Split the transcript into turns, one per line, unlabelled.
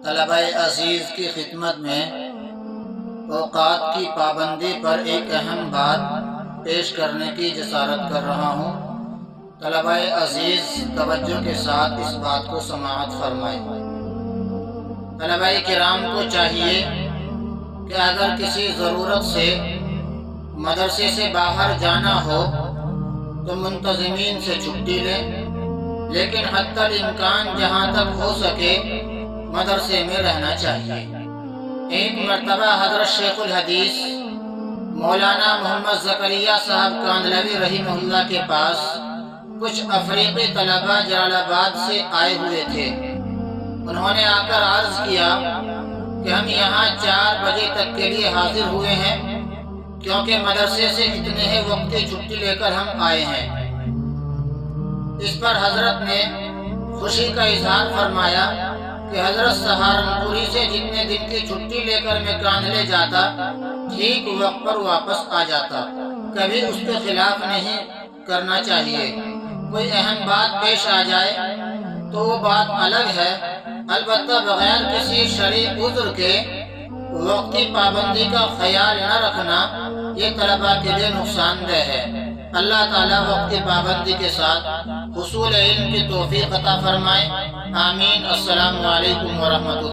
طلبہ عزیز کی خدمت میں اوقات کی پابندی پر ایک اہم بات پیش کرنے کی جسارت کر رہا ہوں۔ طلبہ عزیز توجہ کے ساتھ اس بات کو سماعت فرمائیں۔ طلبہ کرام کو چاہیے کہ اگر کسی ضرورت سے مدرسے سے باہر جانا ہو تو منتظمین سے چھٹی لیں، لیکن حتی الامکان جہاں تک ہو سکے مدرسے میں رہنا چاہیے۔ ایک مرتبہ حضرت شیخ الحدیث مولانا محمد زکریا صاحب کاندھلوی رحمہ اللہ کے پاس کچھ افریقی طلبہ جلال آباد سے آئے ہوئے تھے۔ انہوں نے آ کر عرض کیا کہ ہم یہاں 4 بجے تک کے لیے حاضر ہوئے ہیں، کیونکہ مدرسے سے اتنے ہی وقت کی چھٹی لے کر ہم آئے ہیں۔ اس پر حضرت نے خوشی کا اظہار فرمایا کہ حضرت سہارنپوری سے جتنے دن کی چھٹی لے کر میں کاندھلے جاتا، ٹھیک وقت پر واپس آ جاتا۔ کبھی اس کے خلاف نہیں کرنا چاہیے۔ کوئی اہم بات پیش آ جائے تو وہ بات الگ ہے، البتہ بغیر کسی شرعی عذر کے وقتی پابندی کا خیال نہ رکھنا یہ طلبہ کے لیے نقصان دہ ہے۔ اللہ تعالیٰ وقتی پابندی کے ساتھ حصول علم کی توفیق عطا فرمائے۔ آمین۔ السلام علیکم ورحمۃ اللہ۔